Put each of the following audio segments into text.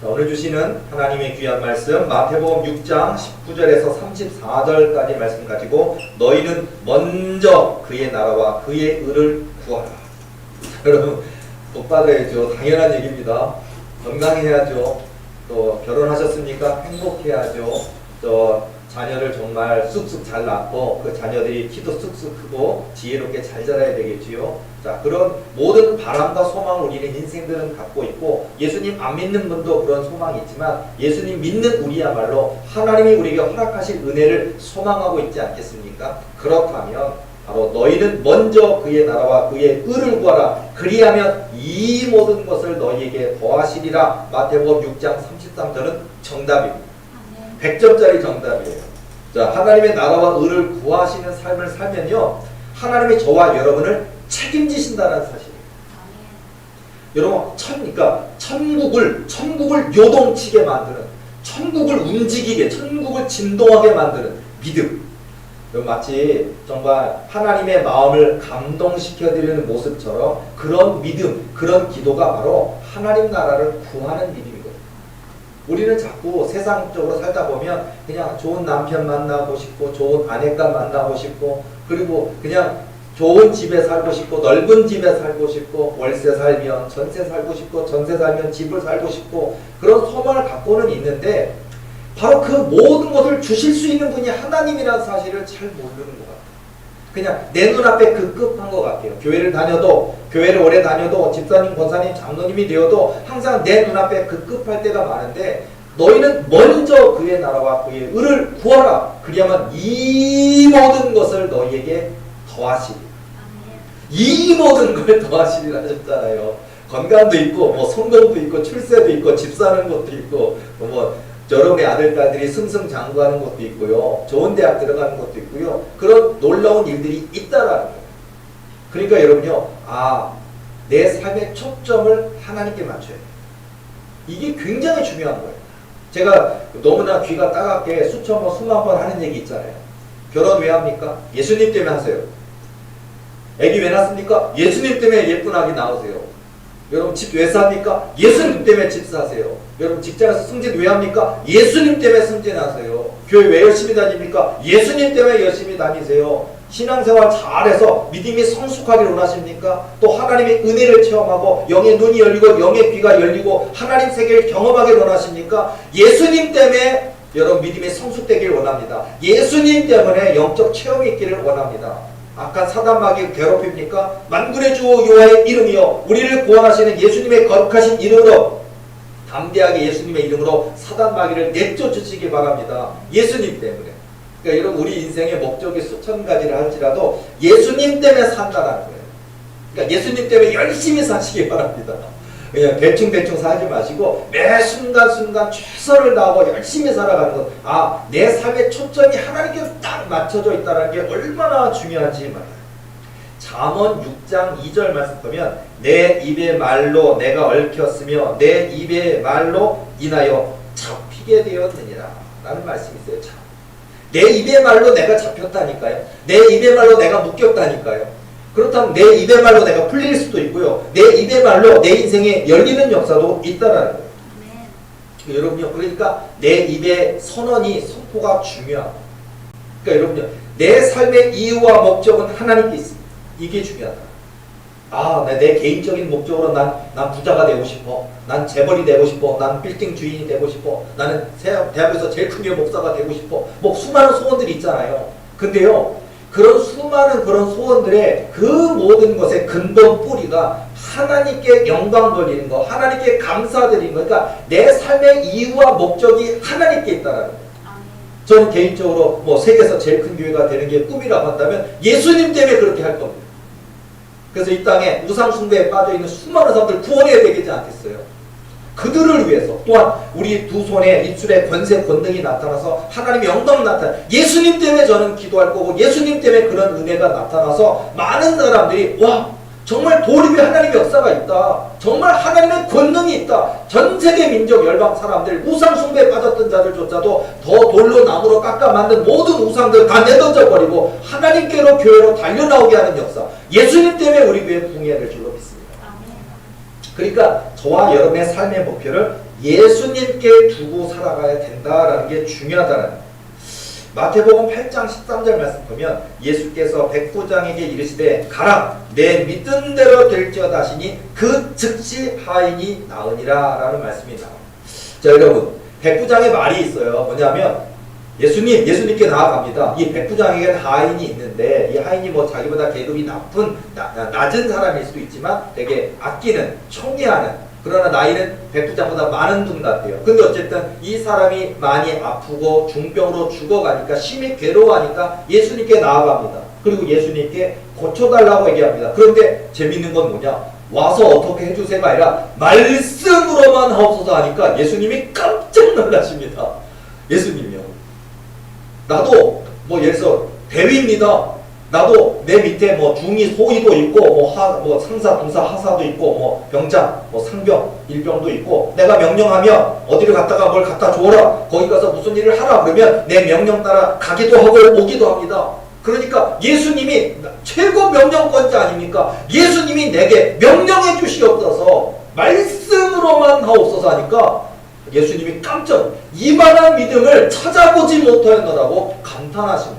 오늘 주시는 하나님의 귀한 말씀 마태복음 6장 19절에서 34절까지 말씀 가지고 너희는 먼저 그의 나라와 그의 의를 구하라. 여러분 복 받아야죠. 당연한 얘기입니다. 건강해야죠. 또 결혼하셨습니까? 행복해야죠. 또 자녀를 정말 쑥쑥 잘 낳고 그 자녀들이 키도 쑥쑥 크고 지혜롭게 잘 자라야 되겠지요. 자, 그런 모든 바람과 소망을 우리는 인생들은 갖고 있고 예수님 안 믿는 분도 그런 소망이 있지만 예수님 믿는 우리야말로 하나님이 우리에게 허락하실 은혜를 소망하고 있지 않겠습니까? 그렇다면 바로 너희는 먼저 그의 나라와 그의 의를 구하라. 그리하면 이 모든 것을 너희에게 더하시리라. 마태복음 6장 33절은 정답입니다. 100점짜리 정답이에요. 자, 하나님의 나라와 의를 구하시는 삶을 살면요, 하나님이 저와 여러분을 책임지신다는 사실이에요. 여러분, 그러니까 천국을 요동치게 만드는, 천국을 움직이게, 천국을 진동하게 만드는 믿음. 마치 정말 하나님의 마음을 감동시켜드리는 모습처럼 그런 믿음, 그런 기도가 바로 하나님 나라를 구하는 믿음이거든요. 우리는 자꾸 세상적으로 살다 보면 그냥 좋은 남편 만나고 싶고 좋은 아내가 만나고 싶고 그리고 그냥 좋은 집에 살고 싶고 넓은 집에 살고 싶고 월세 살면 전세 살고 싶고 전세 살면 집을 살고 싶고 그런 소망을 갖고는 있는데 바로 그 모든 것을 주실 수 있는 분이 하나님이라는 사실을 잘 모르는 것 같아요. 그냥 내 눈앞에 급급한 것 같아요. 교회를 오래 다녀도 집사님, 권사님, 장로님이 되어도 항상 내 눈앞에 급급할 때가 많은데 너희는 먼저 그의 나라와 그의 의를 구하라. 그리하면 이 모든 것을 너희에게 더하시리. 이 모든 걸 더하시리라 하셨잖아요. 건강도 있고 뭐 성공도 있고 출세도 있고 집 사는 것도 있고 뭐 여러분의 아들, 딸들이 승승장구하는 것도 있고요. 좋은 대학 들어가는 것도 있고요. 그런 놀라운 일들이 있다라는 거예요. 그러니까 여러분요. 내 삶의 초점을 하나님께 맞춰야 돼요. 이게 굉장히 중요한 거예요. 제가 너무나 귀가 따갑게 수천 번, 수만 번 하는 얘기 있잖아요. 결혼 왜 합니까? 예수님 때문에 하세요. 애기 왜 낳습니까? 예수님 때문에 예쁜 아기 낳으세요. 여러분 집 왜 삽니까? 예수님 때문에 집 사세요. 여러분 직장에서 승진 왜 합니까? 예수님 때문에 승진하세요. 교회 왜 열심히 다닙니까? 예수님 때문에 열심히 다니세요. 신앙생활 잘해서 믿음이 성숙하기를 원하십니까? 또 하나님의 은혜를 체험하고 영의 눈이 열리고 영의 귀가 열리고 하나님 세계를 경험하기를 원하십니까? 예수님 때문에 여러분 믿음이 성숙되기를 원합니다. 예수님 때문에 영적 체험이 있기를 원합니다. 악한 사단 마귀를 괴롭힙니까? 만군의 주 여호와의 이름이요 우리를 구원하시는 예수님의 거룩하신 이름으로 담대하게 예수님의 이름으로 사단 마귀를 내쫓으시기 바랍니다. 예수님 때문에. 그러니까 여러분 우리 인생의 목적이 수천 가지를 할지라도 예수님 때문에 산다라는 거예요. 그러니까 예수님 때문에 열심히 사시기 바랍니다. 그냥 대충 살지 마시고 매 순간순간 최선을 다하고 열심히 살아가는 것. 내 삶의 초점이 하나님께 딱 맞춰져 있다는 게 얼마나 중요한지 말이에요. 잠언 6장 2절 말씀 보면 내 입의 말로 내가 얽혔으며 내 입의 말로 인하여 잡히게 되었느니라 라는 말씀이 있어요. 내 입의 말로 내가 잡혔다니까요. 내 입의 말로 내가 묶였다니까요. 그렇다면 내 입의 말로 내가 풀릴 수도 있고요. 내 입의 말로 내 인생에 열리는 역사도 있다라는 거예요. 여러분요. 그러니까 내 입의 선언이 선포가 중요하고 그러니까 여러분요. 내 삶의 이유와 목적은 하나님께 있습니다. 이게 중요하다. 내 개인적인 목적으로 난 부자가 되고 싶어. 난 재벌이 되고 싶어. 난 빌딩 주인이 되고 싶어. 나는 대학에서 제일 큰 교회 목사가 되고 싶어. 뭐 수많은 소원들이 있잖아요. 근데요. 그런 수많은 그런 소원들의 그 모든 것의 근본 뿌리가 하나님께 영광 돌리는 거, 하나님께 감사드리는 거. 그러니까 내 삶의 이유와 목적이 하나님께 있다는 거예요. 저는 개인적으로 뭐 세계에서 제일 큰 교회가 되는 게 꿈이라고 한다면 예수님 때문에 그렇게 할 겁니다. 그래서 이 땅에 우상 숭배에 빠져있는 수많은 사람들 구원해야 되겠지 않겠어요? 그들을 위해서 또한 우리 두 손에 입술에 권세 권능이 나타나서 하나님의 영광이 나타나 예수님 때문에 저는 기도할 거고 예수님 때문에 그런 은혜가 나타나서 많은 사람들이 정말 도립에 하나님의 역사가 있다. 정말 하나님의 권능이 있다. 전 세계 민족 열방 사람들 우상 숭배에 빠졌던 자들조차도 더 돌로 나무로 깎아 만든 모든 우상들 다 내던져 버리고 하나님께로 교회로 달려나오게 하는 역사. 예수님 때문에 우리 교회 붕해될 줄로 믿습니다. 그러니까 저와 여러분의 삶의 목표를 예수님께 두고 살아가야 된다라는 게 중요하다는 거예요. 마태복음 8장 13절 말씀 보면 예수께서 백부장에게 이르시되 가라 내 믿은 대로 될지어다 하시니 그 즉시 하인이 나으니라 라는 말씀이 나옵니다. 자 여러분 백부장의 말이 있어요. 뭐냐면 예수님께 나아갑니다. 이 백부장에게는 하인이 있는데 이 하인이 뭐 자기보다 계급이 낮은 사람일 수도 있지만 되게 아끼는 총애하는 그러나 나이는 백부장보다 많은 분 같아요. 근데 어쨌든 이 사람이 많이 아프고 중병으로 죽어가니까 심히 괴로워하니까 예수님께 나아갑니다. 그리고 예수님께 고쳐달라고 얘기합니다. 그런데 재밌는 건 뭐냐? 와서 어떻게 해주세요가 아니라 말씀으로만 하옵소서 하니까 예수님이 깜짝 놀라십니다. 예수님이요. 나도 뭐 예를 들어서 대위입니다. 나도 내 밑에 뭐 중위, 소위도 있고 뭐 상사, 부사, 하사도 있고 뭐 병장, 뭐 상병, 일병도 있고 내가 명령하면 어디를 갔다가 뭘 갖다 줘라. 거기 가서 무슨 일을 하라 그러면 내 명령 따라 가기도 하고 오기도 합니다. 그러니까 예수님이 최고 명령권자 아닙니까? 예수님이 내게 명령해 주시옵소서 말씀으로만 하옵소서 하니까 예수님이 깜짝 이만한 믿음을 찾아보지 못하였노라고 감탄하십니다.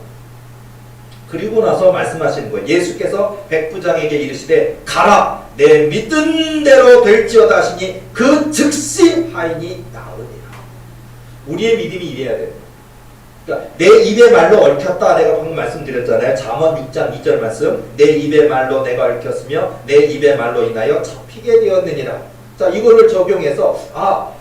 그리고 나서 말씀하시는 거예요. 예수께서 백부장에게 이르시되 가라 내 믿은 대로 될지어다 하시니 그 즉시 하인이 나으니라. 우리의 믿음이 이래야 돼요. 그러니까 내 입의 말로 얽혔다 내가 방금 말씀드렸잖아요. 잠언 6장 2절 말씀 내 입의 말로 내가 얽혔으며 내 입의 말로 인하여 잡히게 되었느니라. 자 이거를 적용해서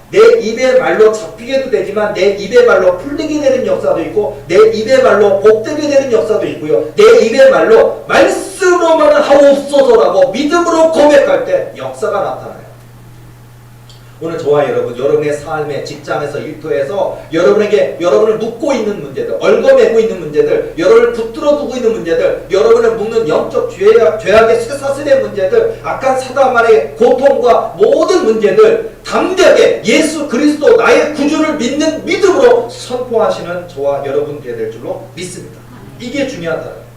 내 입의 말로 잡히게도 되지만 내 입의 말로 풀리게 되는 역사도 있고 내 입의 말로 복되게 되는 역사도 있고요. 내 입의 말로 말씀으로만 하옵소서라고 믿음으로 고백할 때 역사가 나타나요. 오늘 저와 여러분의 삶의 직장에서 일터에서 여러분을 묶고 있는 문제들, 얽어매고 있는 문제들, 여러분을 붙들어 두고 있는 문제들, 여러분을 묶는 영적 죄악의 쇠사슬의 문제들, 악한 사단만의 고통과 모든 문제들 담대하게 예수 그리스도 나의 구주를 믿는 믿음으로 선포하시는 저와 여러분 되어야 될 줄로 믿습니다. 이게 중요하다.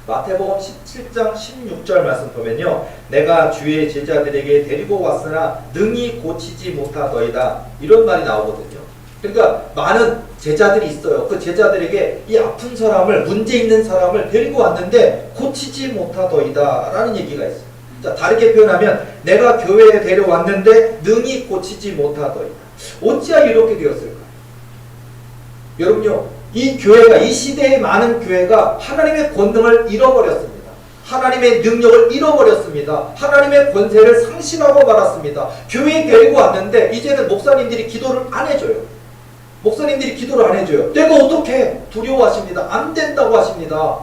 마태복음 17장 16절 말씀 보면요. 내가 주의 제자들에게 데리고 왔으나 능히 고치지 못하더이다. 이런 말이 나오거든요. 그러니까 많은 제자들이 있어요. 그 제자들에게 이 아픈 사람을 문제 있는 사람을 데리고 왔는데 고치지 못하더이다 라는 얘기가 있어요. 자, 다르게 표현하면 내가 교회에 데려왔는데 능히 고치지 못하더이다. 어찌하여 이렇게 되었을까? 여러분요. 이 교회가 이 시대의 많은 교회가 하나님의 권능을 잃어버렸습니다. 하나님의 능력을 잃어버렸습니다. 하나님의 권세를 상실하고 말았습니다. 교회에 데리고 왔는데 이제는 목사님들이 기도를 안 해줘요. 목사님들이 기도를 안 해줘요. 내가 어떻게 두려워하십니다. 안 된다고 하십니다.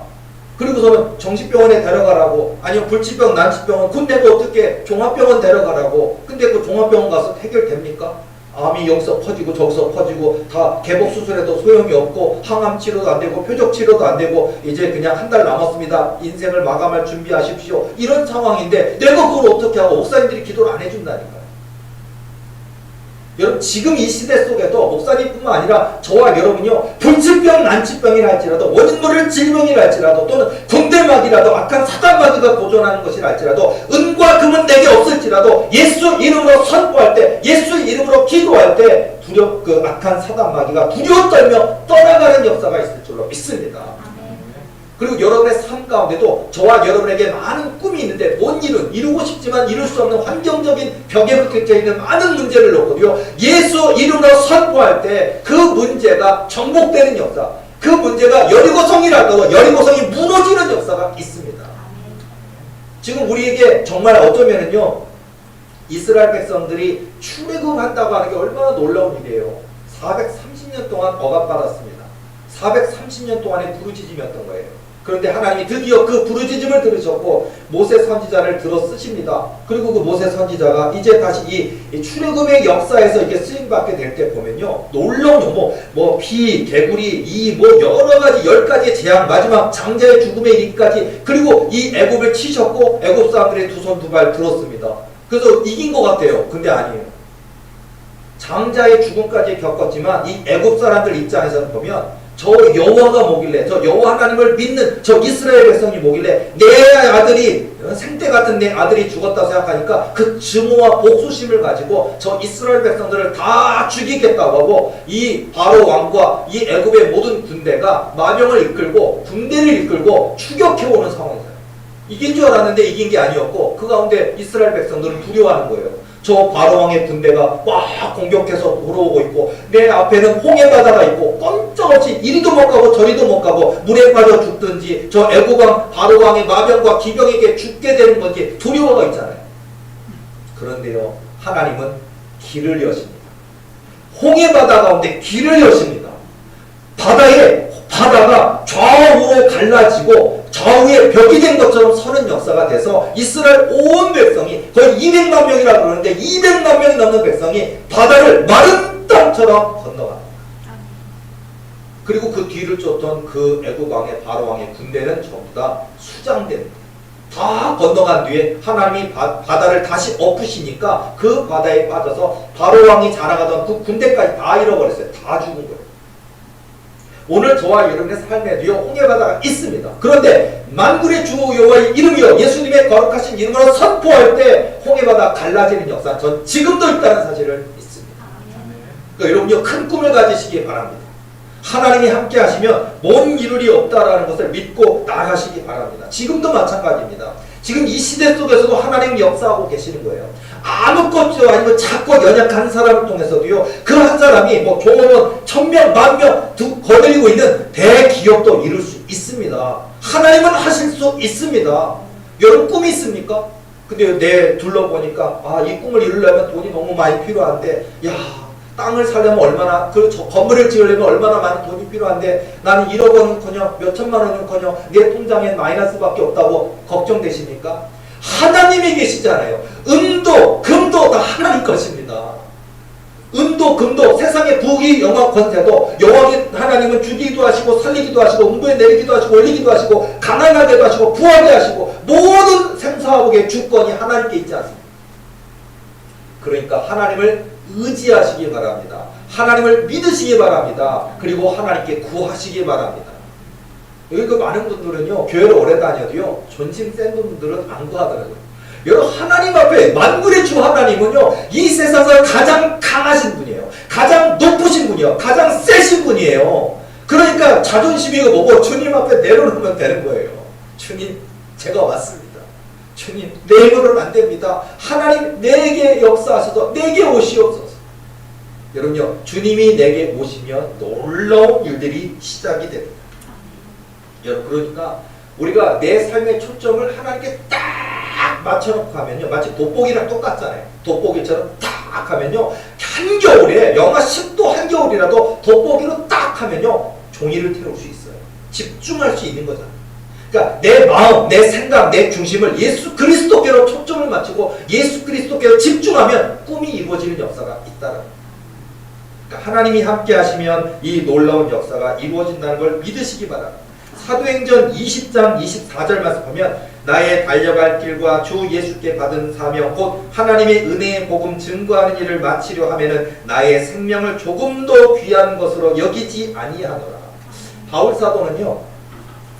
그리고서는 정신병원에 데려가라고 아니면 불치병, 난치병원 그럼 내가 어떻게 종합병원 데려가라고 근데 그 종합병원 가서 해결됩니까? 암이 여기서 퍼지고 저기서 퍼지고 다 개복 수술해도 소용이 없고 항암 치료도 안 되고 표적 치료도 안 되고 이제 그냥 한 달 남았습니다. 인생을 마감할 준비하십시오. 이런 상황인데 내가 그걸 어떻게 하고 목사님들이 기도를 안 해준다니까요. 여러분 지금 이 시대 속에도 목사님뿐만 아니라 저와 여러분이요 불치병, 난치병이라 할지라도 원인 모를 질병이라 할지라도 또는 군대막이라도 악한 사단마귀가 도전하는 것이라 할지라도 은과 금은 내게 없을지라도 예수 이름으로 선포할 때 예수 이름으로 기도할 때 그 악한 사단마귀가 두려워 떨며 떠나가는 역사가 있을 줄로 믿습니다. 그리고 여러분의 삶 가운데도 저와 여러분에게 많은 꿈이 있는데 못 이루고 싶지만 이룰 수 없는 환경적인 벽에 붙어 있는 많은 문제를 놓고요. 예수 이름으로 선포할 때 그 문제가 정복되는 역사, 그 문제가 여리고성이라도 여리고성이 무너지는 역사가 있습니다. 지금 우리에게 정말 어쩌면은요. 이스라엘 백성들이 출애굽한다고 하는 게 얼마나 놀라운 일이에요. 430년 동안 억압받았습니다. 430년 동안의 부르짖음이었던 거예요. 그런데 하나님이 드디어 그 부르짖음을 들으셨고 모세 선지자를 들어 쓰십니다. 그리고 그 모세 선지자가 이제 다시 이 출애굽의 역사에서 이게 쓰임받게 될 때 보면요. 놀라운 피, 개구리, 여러 가지 10가지의 재앙, 마지막 장자의 죽음에 이르기까지 그리고 이 애굽을 치셨고 애굽 사람들의 두 손 두 발 들었습니다. 그래서 이긴 것 같아요. 근데 아니에요. 장자의 죽음까지 겪었지만 이 애굽 사람들 입장에서는 보면 저 여호와가 뭐길래, 저 여호와 하나님을 믿는 저 이스라엘 백성이 뭐길래 내 아들이, 생떼 같은 내 아들이 죽었다 생각하니까 그 증오와 복수심을 가지고 저 이스라엘 백성들을 다 죽이겠다고 하고 이 바로 왕과 이 애굽의 모든 군대가 마병을 이끌고 군대를 이끌고 추격해오는 상황이에요. 이긴 줄 알았는데 이긴 게 아니었고 그 가운데 이스라엘 백성들은 두려워하는 거예요. 저 바로왕의 군대가 막 공격해서 돌아오고 있고 내 앞에는 홍해 바다가 있고 꼼짝없이 이리도 못 가고 저리도 못 가고 물에 빠져 죽든지 저 애국왕 바로왕의 마병과 기병에게 죽게 되는 건지 두려워가 있잖아요. 그런데요, 하나님은 길을 여십니다. 홍해 바다 가운데 길을 여십니다. 바다가 좌우로 갈라지고 좌우에 벽이 된 것처럼 서는 역사가 돼서 이스라엘 온 백성이 거의 200만 명이라 그러는데 200만 명이 넘는 백성이 바다를 마른 땅처럼 건너갑니다. 그리고 그 뒤를 쫓던 그 애국 왕의 바로왕의 군대는 전부 다 수장됩니다. 다 건너간 뒤에 하나님이 바다를 다시 엎으시니까 그 바다에 빠져서 바로왕이 자랑하던 그 군대까지 다 잃어버렸어요. 다 죽은 거예요. 오늘 저와 여러분의 삶에도요, 홍해바다가 있습니다. 그런데 만군의 주 여호와의 이름이요, 예수님의 거룩하신 이름으로 선포할 때 홍해바다 갈라지는 역사, 전 지금도 있다는 사실을 믿습니다. 그러니까 여러분요, 큰 꿈을 가지시기 바랍니다. 하나님이 함께 하시면 뭔 이룰이 없다라는 것을 믿고 나가시기 바랍니다. 지금도 마찬가지입니다. 지금 이 시대 속에서도 하나님이 역사하고 계시는 거예요. 아무것도 아니고 작고 연약한 사람을 통해서도요, 그 한 사람이 뭐 종업원 1000명, 10,000명 거느리고 있는 대기업도 이룰 수 있습니다. 하나님은 하실 수 있습니다. 여러분 꿈이 있습니까? 근데 내 둘러보니까 이 꿈을 이루려면 돈이 너무 많이 필요한데, 땅을 사려면 얼마나, 건물을 지으려면 얼마나 많은 돈이 필요한데 나는 1억 원은커녕 몇천만 원은커녕 내 통장에 마이너스밖에 없다고 걱정되십니까? 하나님이 계시잖아요. 은도 금도 다 하나님 것입니다. 은도 금도 세상의 부귀 영화 권세도 여호와 하나님은 주기도 하시고 살리기도 하시고 음부에 내리기도 하시고 올리기도 하시고 가난하게도 하시고 부하게 하시고 모든 생사화복의 주권이 하나님께 있지 않습니까? 그러니까 하나님을 의지하시기 바랍니다. 하나님을 믿으시기 바랍니다. 그리고 하나님께 구하시기 바랍니다. 여기 그 많은 분들은요, 교회를 오래 다녀도요, 존심 센 분들은 안 구하더라고요. 여러분, 하나님 앞에 만군의 주 하나님은요, 이 세상에서 가장 강하신 분이에요. 가장 높으신 분이에요. 가장 세신 분이에요. 그러니까 자존심이 뭐고 주님 앞에 내려놓으면 되는 거예요. 주님, 제가 왔습니다. 주님, 내 힘으로는 안 됩니다. 하나님, 내게 역사하셔서 내게 오시옵소서. 여러분요, 주님이 내게 오시면 놀라운 일들이 시작이 됩니다. 여러분, 그러니까 우리가 내 삶의 초점을 하나님께 딱 맞춰놓고 하면요, 마치 돋보기랑 똑같잖아요. 돋보기처럼 딱 하면요, 한겨울에 영하 10도 한겨울이라도 돋보기로 딱 하면요, 종이를 태울 수 있어요. 집중할 수 있는 거잖아요. 그러니까 내 마음, 내 생각, 내 중심을 예수 그리스도께로 초점을 맞추고 예수 그리스도께로 집중하면 꿈이 이루어지는 역사가 있다는 거예요. 그러니까 하나님이 함께 하시면 이 놀라운 역사가 이루어진다는 걸 믿으시기 바랍니다. 사도행전 20장 24절 말씀 보면 나의 달려갈 길과 주 예수께 받은 사명 곧 하나님의 은혜의 복음 증거하는 일을 마치려 하면은 나의 생명을 조금도 귀한 것으로 여기지 아니하노라. 바울 사도는요,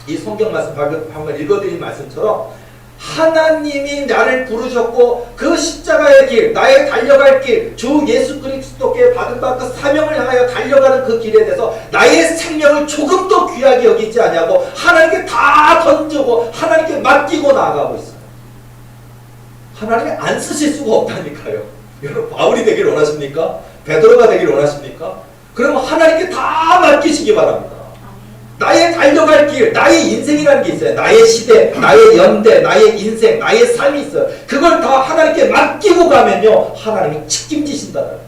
이 성경 말씀 방금 읽어드린 말씀처럼 하나님이 나를 부르셨고 그 십자가의 길, 나의 달려갈 길, 주 예수 그리스도께 받은 바 그 사명을 향하여 달려가는 그 길에 대해서 나의 생명을 조금도 귀하게 여기지 아니하고 하나님께 다 던지고 하나님께 맡기고 나아가고 있어요. 하나님이 안 쓰실 수가 없다니까요. 여러분, 바울이 되길 원하십니까? 베드로가 되길 원하십니까? 그러면 하나님께 다 맡기시기 바랍니다. 나의 달려갈 길, 나의 인생이라는 게 있어요. 나의 시대, 나의 연대, 나의 인생, 나의 삶이 있어요. 그걸 다 하나님께 맡기고 가면요, 하나님이 책임지신다는 거예요.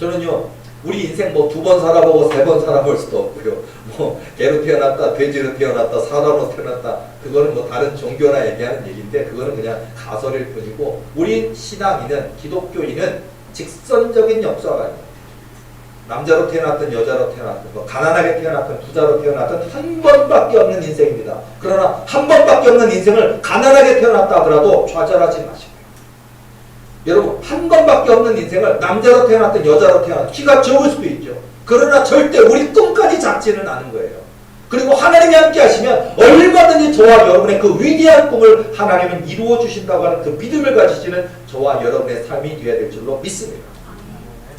저는요, 우리 인생 뭐 2번 살아보고 3번 살아볼 수도 없고요. 뭐 개로 태어났다, 돼지로 태어났다, 사람으로 태어났다, 그거는 뭐 다른 종교나 얘기하는 얘기인데 그거는 그냥 가설일 뿐이고, 우리 신앙인은, 기독교인은 직선적인 역사가 아닙니다. 남자로 태어났든 여자로 태어났든 뭐 가난하게 태어났든 부자로 태어났든 한 번밖에 없는 인생입니다. 그러나 한 번밖에 없는 인생을 가난하게 태어났다 하더라도 좌절하지 마시고요. 여러분, 한 번밖에 없는 인생을 남자로 태어났든 여자로 태어났든 키가 적을 수도 있죠. 그러나 절대 우리 꿈까지 작지는 않은 거예요. 그리고 하나님이 함께 하시면 얼마든지 저와 여러분의 그 위대한 꿈을 하나님은 이루어 주신다고 하는 그 믿음을 가지시는 저와 여러분의 삶이 되어야 될 줄로 믿습니다.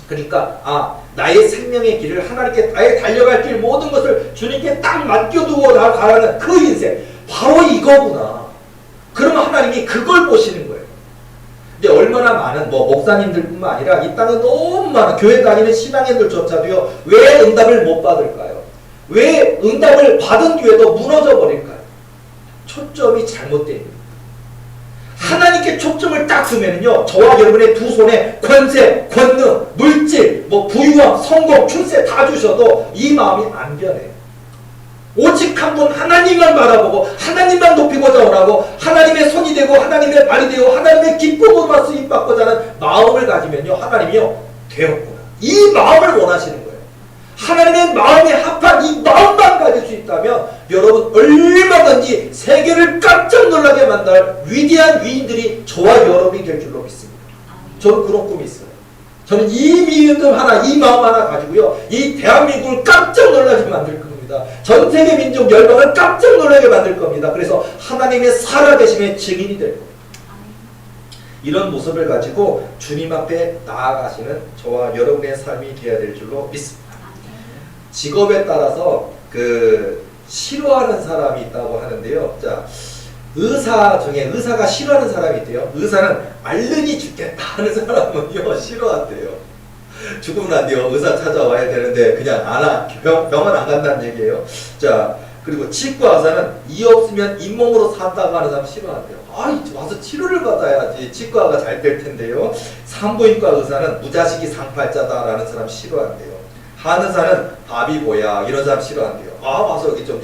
그러니까 나의 생명의 길을 하나님께 나의 달려갈 길 모든 것을 주님께 딱 맡겨두고 나가는 그 인생, 바로 이거구나. 그러면 하나님이 그걸 보시는 거예요. 근데 얼마나 많은 목사님들뿐만 아니라 이 땅에 너무 많은 교회 다니는 신앙인들조차도요, 왜 응답을 못 받을까요? 왜 응답을 받은 뒤에도 무너져 버릴까요? 초점이 잘못되어 있는. 하나님께 초점을 딱 두면요, 저와 여러분의 두 손에 권세, 권능, 물질, 부유함, 성공, 출세 다 주셔도 이 마음이 안 변해요. 오직 한 분 하나님만 바라보고 하나님만 높이고자 원하고 하나님의 손이 되고 하나님의 발이 되고 하나님의 기쁨으로만 쓰임받고자 하는 마음을 가지면요, 하나님이요, 되었구나. 이 마음을 원하시는 거예요. 하나님의 마음에 합한 이 마음만 가질 수 있다면 여러분 얼마든지 세계를 깜짝 놀라게 만들 위대한 위인들이 저와 여러분이 될 줄로 믿습니다. 저는 그런 꿈이 있어요. 저는 이 믿음 하나, 이 마음 하나 가지고요, 이 대한민국을 깜짝 놀라게 만들 겁니다. 전 세계 민족 열방을 깜짝 놀라게 만들 겁니다. 그래서 하나님의 살아계심의 증인이 될 겁니다. 이런 모습을 가지고 주님 앞에 나아가시는 저와 여러분의 삶이 되어야 될 줄로 믿습니다. 직업에 따라서 싫어하는 사람이 있다고 하는데요. 자, 의사 중에 의사가 싫어하는 사람이 있대요. 의사는 앓느니 죽겠다 하는 사람은요, 싫어한대요. 죽으면 안 돼요. 의사 찾아와야 되는데 그냥 병원 안 간다는 얘기예요. 자, 그리고 치과 의사는 이 없으면 잇몸으로 산다고 하는 사람 싫어한대요. 와서 치료를 받아야지 치과가 잘 될 텐데요. 산부인과 의사는 무자식이 상팔자다라는 사람 싫어한대요. 한의사는 바비보약 이런 사람 싫어한대요. 와서 여기 좀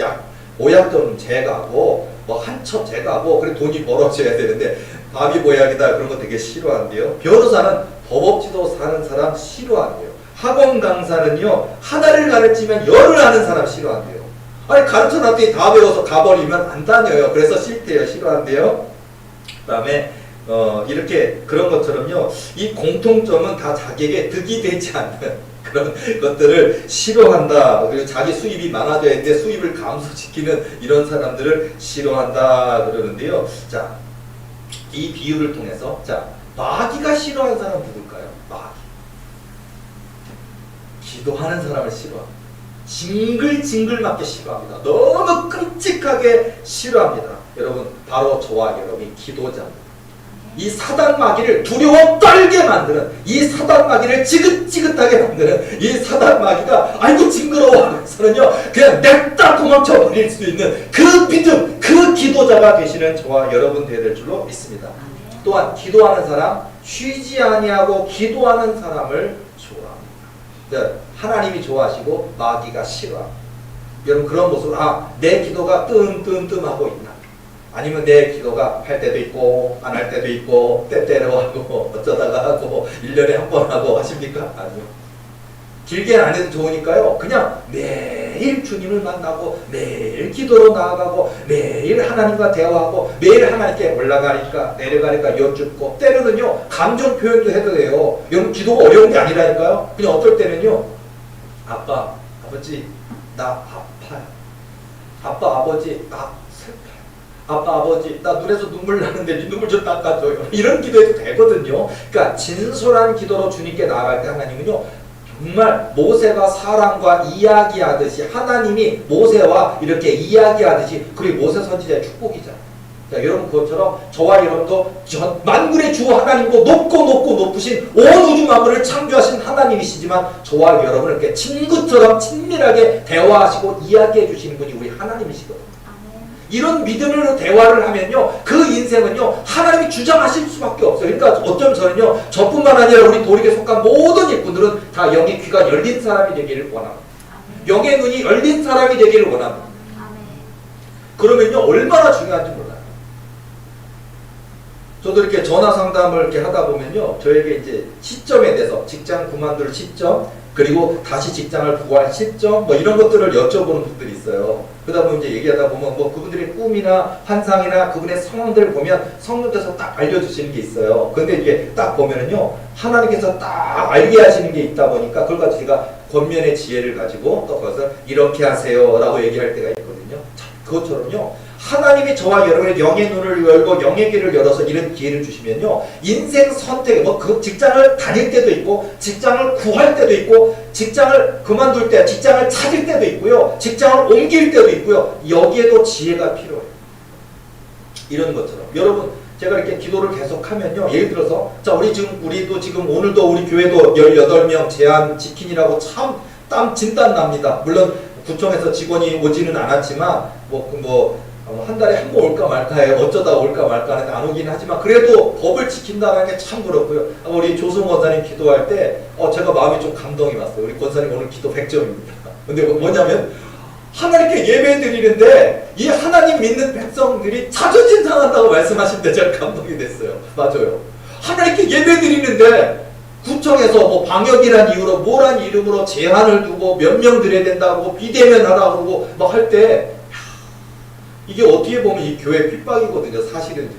보약 좀 재가고 한첩 재가고 그래 돈이 벌어져야 되는데 바비보약이다 그런 거 되게 싫어한대요. 변호사는 법업지도 사는 사람 싫어한대요. 학원 강사는요, 하나를 가르치면 열을 하는 사람 싫어한대요. 가르쳐놨더니 다 배워서 가버리면 안 다녀요. 그래서 싫대요. 싫어한대요. 그 다음에 이렇게 그런 것처럼요, 이 공통점은 다 자기에게 득이 되지 않는 그런 것들을 싫어한다. 그리고 자기 수입이 많아져야 되는데 수입을 감소시키는 이런 사람들을 싫어한다 그러는데요. 자, 이 비유를 통해서 마귀가 싫어하는 사람은 누굴까요? 마귀. 기도하는 사람을 싫어합니다. 징글징글맞게 싫어합니다. 너무 끔찍하게 싫어합니다. 여러분, 바로 저와 여러분이 기도자입니다. 이 사단 마귀를 두려워 떨게 만드는, 이 사단 마귀를 지긋지긋하게 만드는, 이 사단 마귀가 아이고 징그러워 하면서는요, 그냥 냅다 도망쳐 버릴 수 있는 그 믿음, 그 기도자가 되시는 저와 여러분 되어야 될 줄로 믿습니다. 또한 기도하는 사람, 쉬지 아니하고 기도하는 사람을 좋아합니다. 하나님이 좋아하시고 마귀가 싫어합니다. 여러분, 그런 모습을 내 기도가 뜸뜸뜸하고 있나? 아니면 내 기도가 할 때도 있고 안 할 때도 있고 때때로 하고 어쩌다가 하고 1년에 한 번 하고 하십니까? 아니요. 길게는 안 해도 좋으니까요, 그냥 매일 주님을 만나고 매일 기도로 나아가고 매일 하나님과 대화하고 매일 하나님께 올라가니까 내려가니까 여쭙고, 때로는요 감정 표현도 해도 돼요. 여러분, 기도가 어려운 게 아니라니까요. 그냥 어떨 때는요, 아빠, 아버지 나 아파요. 아빠, 아버지 나 슬퍼요. 아빠, 아버지 나 눈에서 눈물 나는데 네 눈물 좀 닦아줘요. 이런 기도해도 되거든요. 그러니까 진솔한 기도로 주님께 나아갈 때 하나님은요, 정말 모세가 사람과 이야기하듯이 하나님이 모세와 이렇게 이야기하듯이, 그리고 모세 선지자의 축복이잖아요. 자, 여러분, 그것처럼 저와 여러분도 만군의 주 하나님고 높고 높으신 온 우주 만물을 창조하신 하나님이시지만 저와 여러분을 이렇게 친구처럼 친밀하게 대화하시고 이야기해 주시는 분이 우리 하나님이시거든요. 이런 믿음으로 대화를 하면요, 그 인생은요 하나님이 주장하실 수밖에 없어요. 그러니까 어쩌면 저는요, 저뿐만 아니라 우리 도릭에 속한 모든 일꾼들은 다 영의 귀가 열린 사람이 되기를 원합니다. 영의 눈이 열린 사람이 되기를 원합니다. 그러면요, 얼마나 중요한지 몰라요. 저도 이렇게 전화 상담을 이렇게 하다 보면요, 저에게 이제 시점에 대해서 직장 그만둘 시점, 그리고 다시 직장을 구할 시점 뭐 이런 것들을 여쭤보는 분들이 있어요. 그러다 보면 이제 얘기하다 보면 뭐 그분들의 꿈이나 환상이나 그분의 상황들을 보면 성령께서 딱 알려주시는 게 있어요. 근데 이게 딱 보면은요, 하나님께서 딱 알게 하시는 게 있다 보니까 그걸 가지고 제가 권면의 지혜를 가지고 또 그것을 이렇게 하세요 라고 얘기할 때가 있거든요. 자, 그것처럼요, 하나님이 저와 여러분의 영의 눈을 열고 영의 길을 열어서 이런 기회를 주시면요, 인생 선택, 뭐 그 직장을 다닐 때도 있고 직장을 구할 때도 있고 직장을 그만둘 때, 직장을 찾을 때도 있고요, 직장을 옮길 때도 있고요, 여기에도 지혜가 필요해요. 이런 것처럼 여러분, 제가 이렇게 기도를 계속하면요, 예를 들어서 자, 우리도 지금 오늘도 우리 교회도 18명 제한 지킨이라고 참 진땀 납니다. 물론 구청에서 직원이 오지는 않았지만 한 달에 한 번 올까 말까해요. 어쩌다 올까 말까 하는데 안 오긴 하지만 그래도 법을 지킨다는 게 참 그렇고요. 우리 조승 권사님 기도할 때 제가 마음이 좀 감동이 왔어요. 우리 권사님 오늘 기도 100점입니다. 근데 뭐냐면 하나님께 예배 드리는데 이 하나님 믿는 백성들이 자존심 상한다고 말씀하시는데 제가 감동이 됐어요. 맞아요. 하나님께 예배 드리는데 구청에서 뭐 방역이란 이유로 뭐란 이름으로 제한을 두고 몇 명 드려야 된다고 비대면 하라고 그러고 막 할 때, 이게 어떻게 보면 이 교회 핍박이거든요. 사실은요.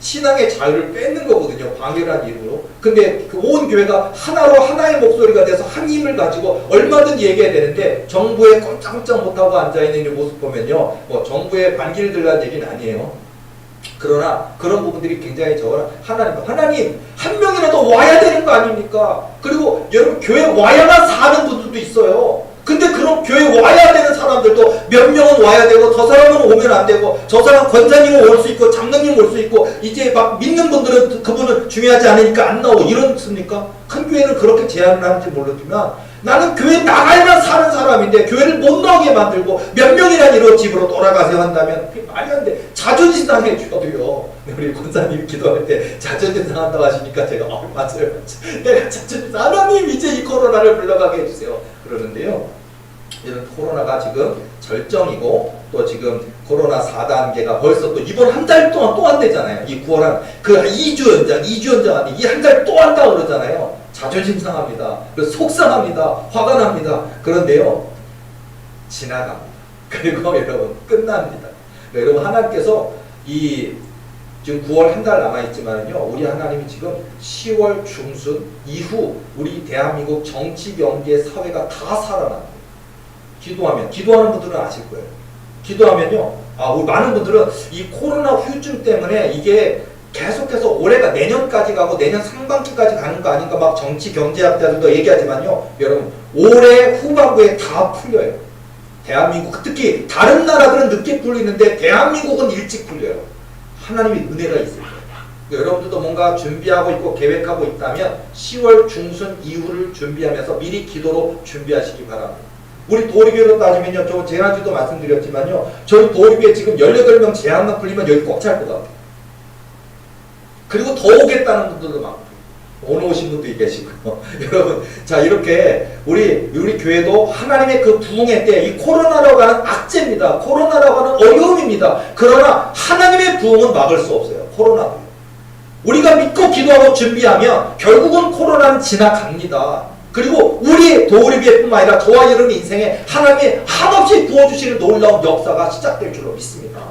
신앙의 자유를 뺏는 거거든요. 방해란 이름으로. 근데 그 온 교회가 하나로 하나의 목소리가 돼서 한 힘을 가지고 얼마든지 얘기해야 되는데 정부에 꼼짝꼼짝 못하고 앉아있는 이 모습 보면요, 뭐 정부에 반기를 들라는 얘기는 아니에요. 그러나 그런 부분들이 굉장히 저거는 하나님 한 명이라도 와야 되는 거 아닙니까? 그리고 여러분, 교회 와야만 사는 분들도 있어요. 근데 그런 교회 와야 되는 사람들도 몇 명은 와야 되고 저 사람은 오면 안 되고 저 사람 권사님은 올 수 있고 장로님 올 수 있고 이제 막 믿는 분들은 그분은 중요하지 않으니까 안 나오고 이렇습니까? 큰 교회는 그렇게 제한을 하는지 모르지만 나는 교회 나가야만 사는 사람인데 교회를 못 나오게 만들고 몇 명이란 이로 집으로 돌아가세요 한다면 그게 말이 안 돼. 자존심 상해줘도요. 우리 권사님이 기도할 때 자존심 상한다고 하시니까 제가 맞아요. 내가 자존심 하나님 이제 이 코로나를 물러가게 해주세요. 그러는데요, 이런 코로나가 지금 절정이고 또 지금 코로나 4단계가 벌써 또 이번 한 달 동안 또 안 되잖아요. 이 9월 그 2주 연장 아니 이 한 달 또 한다 그러잖아요. 자존심 상합니다. 그래서 속상합니다. 화가 납니다. 그런데요, 지나갑니다. 그리고 여러분 끝납니다. 여러분, 하나님께서 이 지금 9월 한 달 남아있지만요, 우리 하나님이 지금 10월 중순 이후 우리 대한민국 정치, 경제, 사회가 다 살아납니다. 기도하는 분들은 아실 거예요. 기도하면요, 우리 많은 분들은 이 코로나 후유증 때문에 이게 계속해서 올해가 내년까지 가고 내년 상반기까지 가는 거 아닌가 막 정치, 경제학자들도 얘기하지만요, 여러분, 올해 후반부에 다 풀려요. 대한민국, 특히 다른 나라들은 늦게 풀리는데 대한민국은 일찍 풀려요. 하나님의 은혜가 있을 거예요. 여러분들도 뭔가 준비하고 있고 계획하고 있다면 10월 중순 이후를 준비하면서 미리 기도로 준비하시기 바랍니다. 우리 도리교로 따지면요, 저 지난주도 말씀드렸지만요, 저희 도리교에 지금 18명 제한만 풀리면 여기 꽉 찰 것 같아요. 그리고 더 오겠다는 분들도 많고 오늘 오신 분도 계시고요. 여러분, 자, 이렇게 우리 교회도 하나님의 그 부흥의 때, 이 코로나라고 하는 악재입니다. 코로나라고 하는 어려움입니다. 그러나 하나님의 부흥은 막을 수 없어요. 코로나도. 우리가 믿고 기도하고 준비하면 결국은 코로나는 지나갑니다. 그리고 우리 도우리비뿐만 아니라 저와 여러분 인생에 하나님이 한없이 부어주시는 놀라운 역사가 시작될 줄로 믿습니다.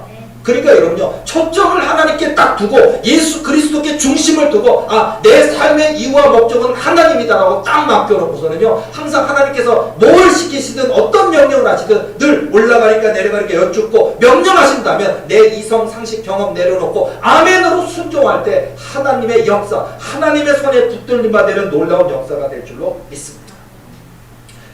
그러니까 여러분요, 초점을 하나님께 딱 두고 예수 그리스도께 중심을 두고 내 삶의 이유와 목적은 하나님이다라고 딱 맡겨놓고서는요, 항상 하나님께서 뭘 시키시든 어떤 명령을 하시든 늘 올라가니까 내려가니까 여쭙고 명령하신다면 내 이성 상식 경험 내려놓고 아멘으로 순종할 때 하나님의 역사, 하나님의 손에 붙들림 받는 놀라운 역사가 될 줄로 믿습니다.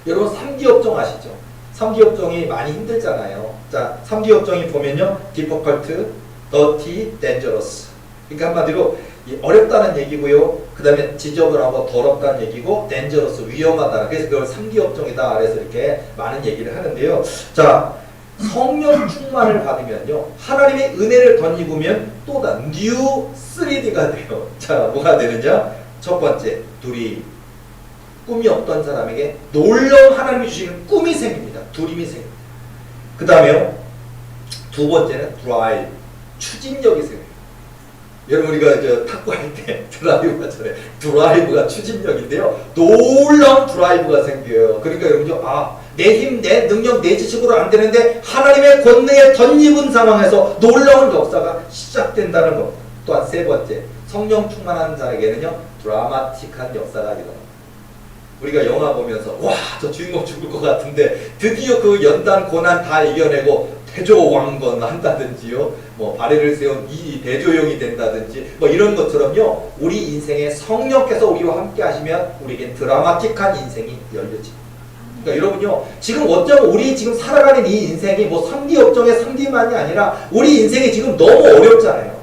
여러분, 3기 업종 아시죠? 3기 업종이 많이 힘들잖아요. 자, 3기 업종이 보면요, difficult, dirty, dangerous. 그러니까 한마디로 어렵다는 얘기고요, 그 다음에 지저분하고 더럽다는 얘기고, dangerous, 위험하다. 그래서 그걸 3기 업종이다. 그래서 이렇게 많은 얘기를 하는데요. 자, 성령 충만을 받으면요, 하나님의 은혜를 덧입으면 또다 new 3D가 돼요. 자, 뭐가 되느냐? 첫 번째, 둘이 꿈이 없던 사람에게 놀라운 하나님이 주시는 꿈이 생깁니다. 두림이 생깁니다. 그 다음에요, 두 번째는 drive, 추진력이 생깁니다. 여러분 우리가 탁구할 때 드라이브가 전에 드라이브가 추진력인데요. 놀라운 드라이브가 생겨요. 그러니까 여러분 내 힘, 내 능력, 내 지식으로 안 되는데 하나님의 권능에 덧입은 상황에서 놀라운 역사가 시작된다는 것. 또한 세 번째, 성령 충만한 자에게는요 드라마틱한 역사가 일어납니다. 우리가 영화 보면서 와, 저 주인공 죽을 것 같은데 드디어 그 연단 고난 다 이겨내고 대조왕건 한다든지요, 뭐 발해를 세운 이 대조용이 된다든지 뭐 이런 것처럼요, 우리 인생에 성령께서 우리와 함께 하시면 우리에겐 드라마틱한 인생이 열려집니다. 그러니까 여러분요, 지금 어쩌면 우리 지금 살아가는 이 인생이 뭐 3D 업종의 3D만이 아니라 우리 인생이 지금 너무 어렵잖아요.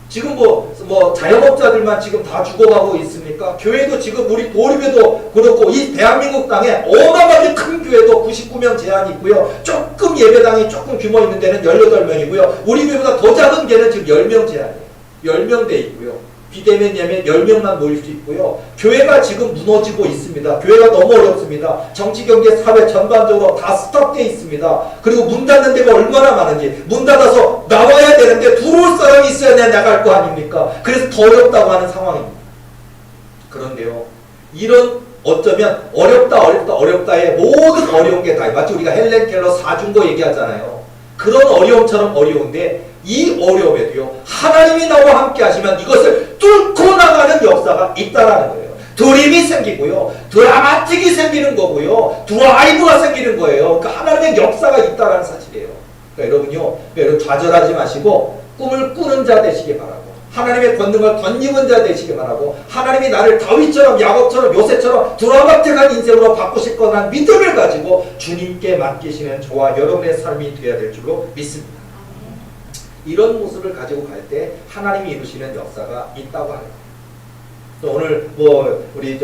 지금 뭐 자영업자들만 지금 다 죽어가고 있습니까? 교회도 지금 우리 보리교도 그렇고 이 대한민국 땅에 어마어마하게 큰 교회도 99명 제한이 있고요. 조금 예배당이 조금 규모 있는 데는 18명이고요. 우리 교회보다 더 작은 데는 지금 10명 제한이에요. 10명 돼 있고요. 비대면 예배 10명만 모일 수 있고요. 교회가 지금 무너지고 있습니다. 교회가 너무 어렵습니다. 정치, 경제, 사회 전반적으로 다 스톱되어 있습니다. 그리고 문 닫는 데가 얼마나 많은지, 문 닫아서 나와야 되는데 들어올 사람이 있어야 내가 나갈 거 아닙니까? 그래서 더 어렵다고 하는 상황입니다. 그런데요, 이런 어쩌면 어렵다의 모든 어려운 게 다, 마치 우리가 헬렌 켈러 사중거 얘기하잖아요. 그런 어려움처럼 어려운데 이 어려움에도요, 하나님이 나와 함께 하시면 이것을 뚫고 나가는 역사가 있다라는 거예요. 드림이 생기고요, 드라마틱이 생기는 거고요, 드라이브가 생기는 거예요. 그러니까 하나님의 역사가 있다라는 사실이에요. 그러니까 여러분요, 여러분 좌절하지 마시고 꿈을 꾸는 자 되시기 바라고, 하나님의 권능을 덧입은 자 되시기 바라고, 하나님이 나를 다윗처럼 야곱처럼 요셉처럼 드라마틱한 인생으로 바꾸실 거라는 믿음을 가지고 주님께 맡기시는 저와 여러분의 삶이 되어야 될 줄로 믿습니다. 이런 모습을 가지고 갈 때 하나님이 이루시는 역사가 있다고 하요. 오늘 우리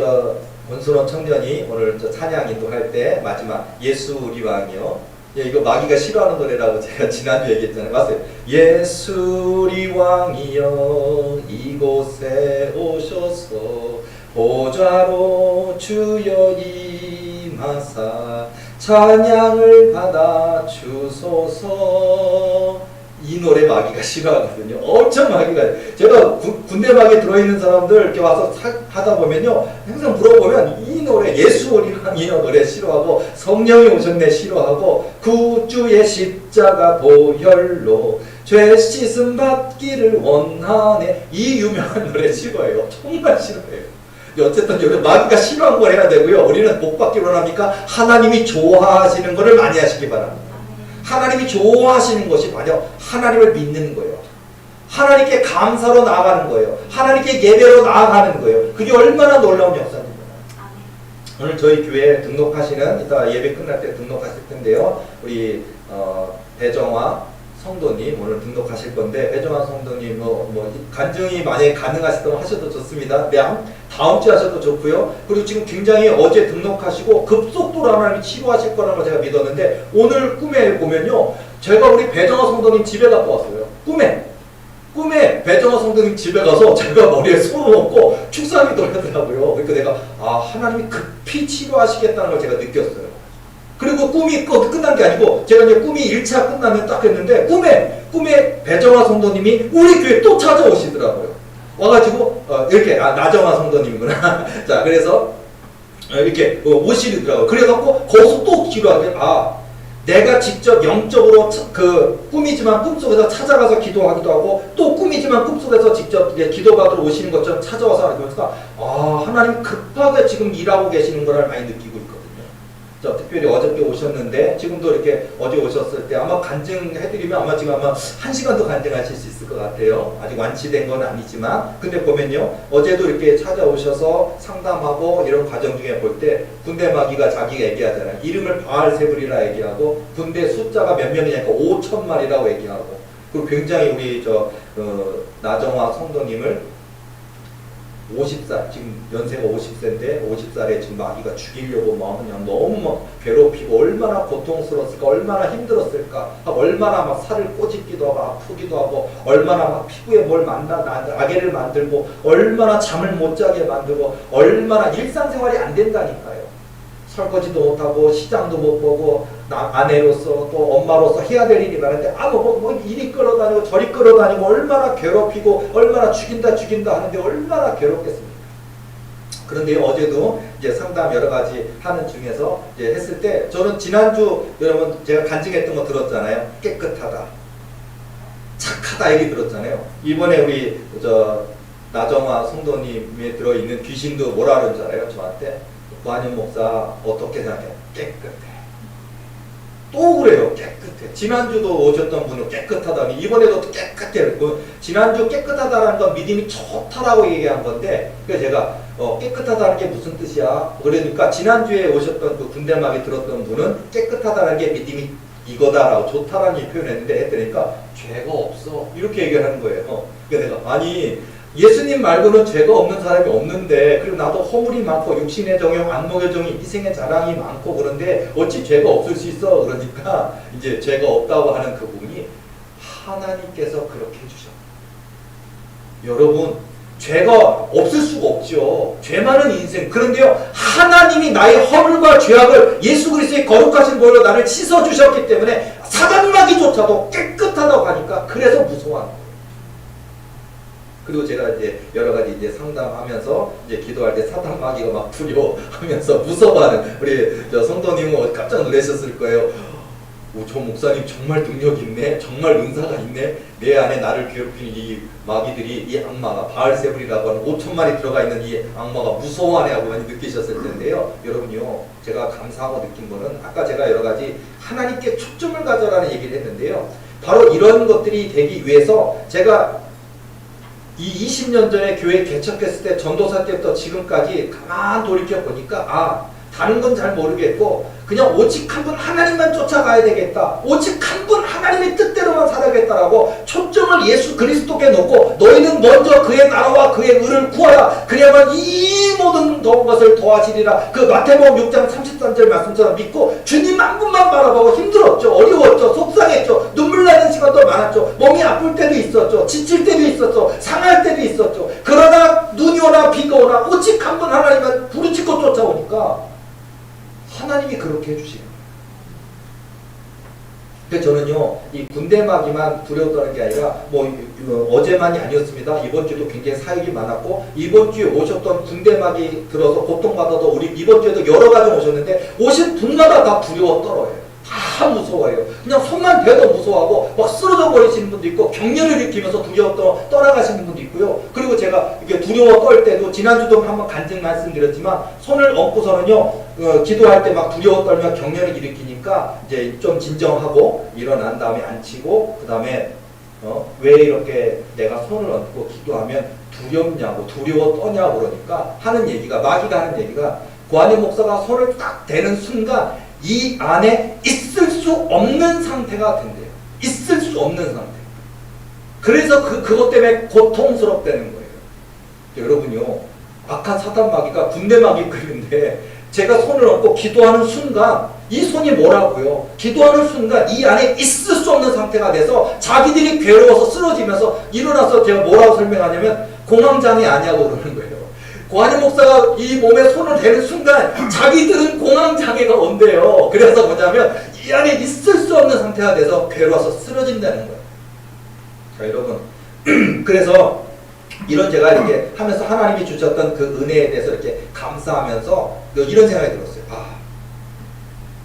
권순원 청년이 오늘 찬양 인도할 때 마지막 예수 우리 왕이요. 이거 마귀가 싫어하는 노래라고 제가 지난주에 얘기했잖아요. 맞아요. 예수 우리 왕이여 이곳에 오셔서 보좌로 주여 임하사 찬양을 받아 주소서. 이 노래 마귀가 싫어하거든요. 엄청 마귀가. 제가 군대 마귀에 들어있는 사람들 이렇게 와서 하다 보면요, 항상 물어보면 이 노래 예수 우리 왕이여 노래 싫어하고, 성령이 오셨네 싫어하고, 구주의 십자가 보혈로 죄 씻음 받기를 원하네, 이 유명한 노래 싫어해요. 정말 싫어해요. 어쨌든 여기 마귀가 싫어한 걸 해야 되고요, 우리는 복 받기를 원합니까? 하나님이 좋아하시는 것을 많이 하시기 바랍니다. 하나님이 좋아하시는 것이 바로 하나님을 믿는 거예요. 하나님께 감사로 나아가는 거예요. 하나님께 예배로 나아가는 거예요. 그게 얼마나 놀라운 역사입니다. 오늘 저희 교회에 등록하시는, 이따 예배 끝날 때 등록하실 텐데요, 우리 배정화 성도님 오늘 등록하실 건데, 배정화 성도님 간증이 만약에 가능하시다면 하셔도 좋습니다. 다음 주에 하셔도 좋고요. 그리고 지금 굉장히 어제 등록하시고 급속도로 하나님이 치료하실 거라는 걸 제가 믿었는데, 오늘 꿈에 보면요, 제가 우리 배정화 성도님 집에 갔다 왔어요. 꿈에 배정화 성도님 집에 가서 제가 머리에 손을 얹고 축사기도를 하더라고요. 그러니까 내가 하나님이 급히 치료하시겠다는 걸 제가 느꼈어요. 그리고 꿈이 끝난 게 아니고, 제가 이제 꿈이 1차 끝나면 딱 했는데, 꿈에 배정화 성도님이 우리 교회 또 찾아오시더라고요. 와가지고, 이렇게, 나정화 성도님이구나. 자, 그래서, 이렇게 오시더라고요. 그래갖고, 거기서 또 기도하게, 내가 직접 영적으로 꿈이지만 꿈속에서 찾아가서 기도하기도 하고, 또 꿈이지만 꿈속에서 직접 기도받으러 오시는 것처럼 찾아와서 하면서, 하나님 급하게 지금 일하고 계시는 걸 많이 느끼고 있거든요. 특별히 어저께 오셨는데, 지금도 이렇게 어제 오셨을 때 아마 간증해드리면 지금 1시간도 간증하실 수 있을 것 같아요. 아직 완치된 건 아니지만. 근데 보면요, 어제도 이렇게 찾아오셔서 상담하고 이런 과정 중에 볼 때, 군대 마귀가 자기가 얘기하잖아요. 이름을 바알세불이라 얘기하고, 군대 숫자가 몇 명이냐니까 5,000마리라고 얘기하고, 그리고 굉장히 우리 나정화 성도님을 50살, 지금 연세가 50세인데 50살에 지금 마귀가 죽이려고 그냥 너무 괴롭히고, 얼마나 고통스러웠을까, 얼마나 힘들었을까, 얼마나 살을 꼬집기도 하고 아프기도 하고, 얼마나 피부에 악애를 만들고, 얼마나 잠을 못 자게 만들고, 얼마나 일상생활이 안 된다니까요. 설거지도 못하고 시장도 못 보고 아내로서 또 엄마로서 해야 될 일이 많은데 뭐 이리 끌어다니고 저리 끌어다니고 얼마나 괴롭히고 얼마나 죽인다 하는데 얼마나 괴롭겠습니까? 그런데 어제도 이제 상담 여러 가지 하는 중에서 이제 했을 때 저는 지난주 여러분 제가 간증했던 거 들었잖아요. 깨끗하다, 착하다 얘기 들었잖아요. 이번에 우리 나정화 성도님에 들어있는 귀신도 뭐라 그러는 줄 알아요? 저한테 구한현 목사 어떻게 생각해? 깨끗해. 또 그래요. 깨끗해. 지난주도 오셨던 분은 깨끗하다니 이번에도 깨끗해. 지난주 깨끗하다라는 건 믿음이 좋다라고 얘기한 건데 그래서 제가 깨끗하다는 게 무슨 뜻이야? 그러니까 지난주에 오셨던 그 군대막이 들었던 분은 깨끗하다는 게 믿음이 이거다라고 좋다라는 표현했는데 했더니까 죄가 없어 이렇게 얘기를 하는 거예요. 그래서 내가 아니 예수님 말고는 죄가 없는 사람이 없는데 그리고 나도 허물이 많고 육신의 정욕, 안목의 정욕, 이생의 자랑이 많고 그런데 어찌 죄가 없을 수 있어? 그러니까 이제 죄가 없다고 하는 그 부분이 하나님께서 그렇게 해주셨어요. 여러분 죄가 없을 수가 없죠. 죄 많은 인생. 그런데요 하나님이 나의 허물과 죄악을 예수 그리스도의 거룩하신 보혈로 나를 씻어주셨기 때문에 사단마귀조차도 깨끗하다고 하니까 그래서 무서워하는 거예요. 그리고 제가 이제 여러 가지 이제 상담하면서 이제 기도할 때 사탄 마귀가 막 두려워하면서 무서워하는 우리 성도님은 깜짝 놀라셨을 거예요. 오, 저 목사님 정말 능력 있네, 정말 은사가 있네. 내 안에 나를 괴롭히는 이 마귀들이 이 악마가 바알세불이라고 하는 5,000마리 들어가 있는 이 악마가 무서워하네 하고 많이 느끼셨을 텐데요. 여러분요, 제가 감사하고 느낀 거는 아까 제가 여러 가지 하나님께 초점을 가져라는 얘기를 했는데요. 바로 이런 것들이 되기 위해서 제가 이 20년 전에 교회 개척했을 때 전도사 때부터 지금까지 가만 돌이켜 보니까 다른 건 잘 모르겠고 그냥 오직 한 분 하나님만 쫓아가야 되겠다. 오직 한 분 하나님의 뜻대로만 살아야겠다라고 초점을 예수 그리스도께 놓고 너희는 먼저 그의 나라와 그의 의를 구하라. 그래야만 이 모든 것을 도와지리라. 그 마태복음 6장 33절 말씀처럼 믿고 주님 한 분만 바라보고 힘들었죠. 어려웠죠. 속상했죠. 눈물 나는 시간도 많았죠. 몸이 아플 때도 있었죠. 지칠 때도 있었죠. 상할 때도 있었죠. 그러나 눈이 오나 비가 오나 오직 한 분 하나님만 부르짖고 쫓아오니까 하나님이 그렇게 해주시는 거예요. 그래서 저는요, 이 군대마귀만 두려웠다는 게 아니라, 어제만이 아니었습니다. 이번 주도 굉장히 사역이 많았고, 이번 주에 오셨던 군대마귀 들어서 고통받아도 우리 이번 주에도 여러 가정 오셨는데, 오신 분마다 다 두려워 떨어요. 다 무서워해요. 그냥 손만 대도 무서워하고 막 쓰러져 버리시는 분도 있고 경련을 일으키면서 두려워 떠나가시는 분도 있고요. 그리고 제가 이렇게 두려워 떨 때도 지난주도 한번 간증 말씀드렸지만 손을 얹고서는요 기도할 때 막 두려워 떨며 경련을 일으키니까 이제 좀 진정하고 일어난 다음에 앉히고 그 다음에 왜 이렇게 내가 손을 얹고 기도하면 두렵냐고 두려워 떠냐고 그러니까 하는 얘기가 마귀가 하는 얘기가 구한현 목사가 손을 딱 대는 순간 이 안에 있을 수 없는 상태가 된대요. 있을 수 없는 상태. 그래서 그것 때문에 고통스럽다는 거예요. 여러분요, 악한 사단 마귀가 군대 마귀급인데 제가 손을 얹고 기도하는 순간 이 손이 뭐라고요? 기도하는 순간 이 안에 있을 수 없는 상태가 돼서 자기들이 괴로워서 쓰러지면서 일어나서 제가 뭐라고 설명하냐면 공황장애 아니냐고 그러는 거예요. 구한현 목사가 이 몸에 손을 대는 순간 자기들은 공황장애가 온대요. 그래서 뭐냐면 이 안에 있을 수 없는 상태가 돼서 괴로워서 쓰러진다는 거예요. 자 여러분 그래서 이런 제가 이렇게 하면서 하나님이 주셨던 그 은혜에 대해서 이렇게 감사하면서 이런 생각이 들었어요.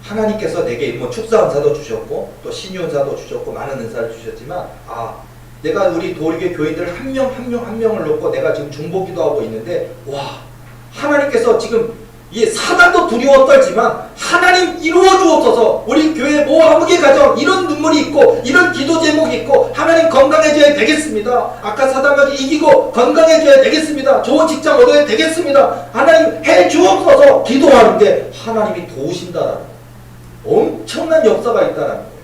하나님께서 내게 뭐 축사 은사도 주셨고 또 신유 은사도 주셨고 많은 은사를 주셨지만 내가 우리 도리교 교인들 한 명을 놓고 내가 지금 중보기도 하고 있는데 하나님께서 지금 이 사단도 두려워 떨지만 하나님 이루어 주옵소서 우리 교회 아무개 가정 이런 눈물이 있고 이런 기도 제목이 있고 하나님 건강해져야 되겠습니다. 아까 사단까지 이기고 건강해져야 되겠습니다. 좋은 직장 얻어야 되겠습니다. 하나님 해 주옵소서 기도하는데 하나님이 도우신다라는 엄청난 역사가 있다라는 거예요.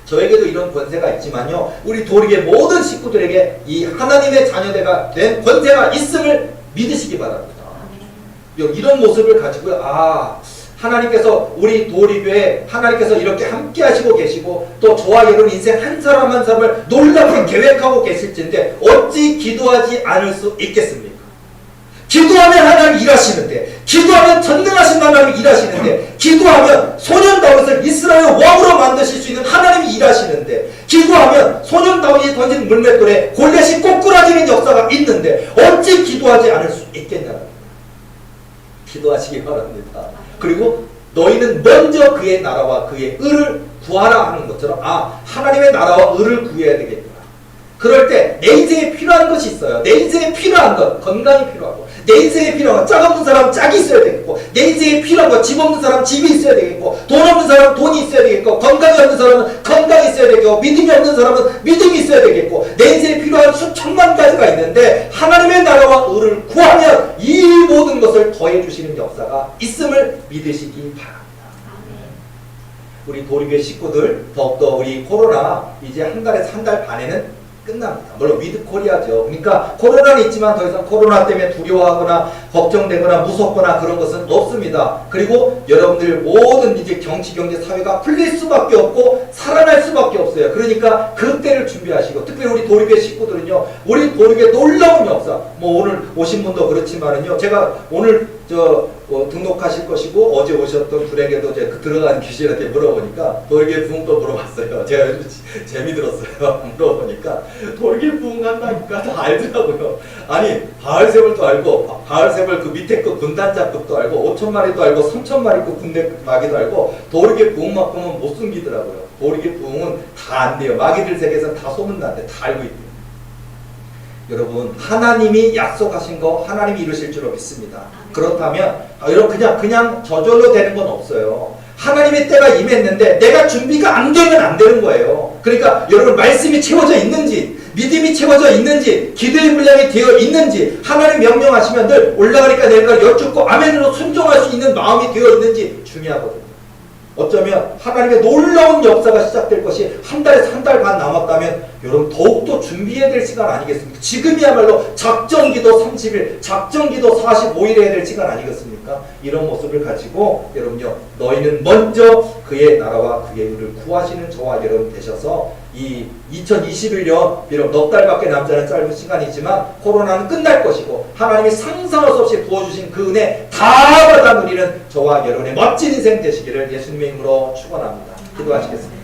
저에게도 이런 권세가 있지만요 우리 도리의 모든 식구들에게 이 하나님의 자녀가 된 권세가 있음을 믿으시기 바랍니다. 이런 모습을 가지고 하나님께서 우리 도리교회 하나님께서 이렇게 함께 하시고 계시고 또 저와 여러분 인생 한 사람 한 사람을 놀랍게 계획하고 계실진데 어찌 기도하지 않을 수 있겠습니까? 기도하면 하나님 일하시는데 기도하면 전능하신 하나님이 일하시는데, 기도하면 소년 다윗을 이스라엘 왕으로 만드실 수 있는 하나님이 일하시는데, 기도하면 소년 다윗이 던진 물맷돌에 골렛이 꼬꾸라지는 역사가 있는데 어찌 기도하지 않을 수 있겠냐는, 기도하시기 바랍니다. 그리고 너희는 먼저 그의 나라와 그의 의를 구하라 하는 것처럼, 하나님의 나라와 의를 구해야 되겠구나. 그럴 때 내 인생에 필요한 것이 있어요. 내 인생에 필요한 것, 건강이 필요하고, 내 인생에 필요한 것, 짝 없는 사람 짝이 있어야 되겠고, 내 인생에 필요한 것, 집 없는 사람 집이 있어야 되겠고, 돈 없는 사람 돈이 있어야 되겠고, 건강이 없는 사람은 건강이 있어야 되겠고, 믿음이 없는 사람은 믿음이 있어야 되겠고, 내 인생에 필요한 수천만 가지가 있는데 하나님의 나라와 의를 구하면 이 모든 것을 더해 주시는 역사가 있음을 믿으시기 바랍니다. 우리 도리교회 식구들, 더욱더 우리 코로나 이제 한 달에서 한 달 반에는 끝납니다. 물론 위드 코리아죠. 그러니까 코로나는 있지만 더 이상 코로나 때문에 두려워하거나 걱정되거나 무섭거나 그런 것은 없습니다. 그리고 여러분들 모든 이제 정치, 경제, 사회가 풀릴 수밖에 없고 살아날 수밖에 없어요. 그러니까 그때를 준비하시고, 특별히 우리 도리교회 식구들은요, 우리 도리교회 놀라운 역사, 뭐 오늘 오신 분도 그렇지만은요, 제가 오늘 등록하실 것이고 어제 오셨던 분에게도 제가 들어간 귀신한테 물어보니까 도리교회 부흥도 물어봤어요. 제가 요즘 재미 들었어요. 물어보니까 도리교회 부흥한다니까 다 알더라고요. 아니 바알세벌도 알고, 바알세벌 그 밑에 그 군단장급도 알고, 5,000마리도 알고, 3,000마리 그 군대 마귀도 알고, 도리교회 부흥만큼은 못 숨기더라고요. 도리교회 부흥은 다 안 돼요. 마귀들 세계에서는 다 소문나는데 다 알고 있대요. 여러분, 하나님이 약속하신 거 하나님이 이루실 줄로 믿습니다. 그렇다면 여러분 그냥 저절로 되는 건 없어요. 하나님의 때가 임했는데 내가 준비가 안 되면 안 되는 거예요. 그러니까 여러분, 말씀이 채워져 있는지, 믿음이 채워져 있는지, 기도의 분량이 되어 있는지, 하나님 명령하시면 늘 올라가니까 내가 여쭙고 아멘으로 순종할 수 있는 마음이 되어 있는지 중요하거든요. 어쩌면 하나님의 놀라운 역사가 시작될 것이 한 달에서 한 달 반 남았다면 여러분 더욱더 준비해야 될 시간 아니겠습니까? 지금이야말로 작정기도 30일, 작정기도 45일 해야 될 시간 아니겠습니까? 이런 모습을 가지고 여러분요, 너희는 먼저 그의 나라와 그의 의를 구하시는 저와 여러분 되셔서 이 2021년 비록 넉 달밖에 남지 않은 짧은 시간이지만 코로나는 끝날 것이고 하나님이 상상할 수 없이 부어주신 그 은혜 다 받아 누리는 저와 여러분의 멋진 인생 되시기를 예수님의 이름으로 축원합니다. 기도하시겠습니다.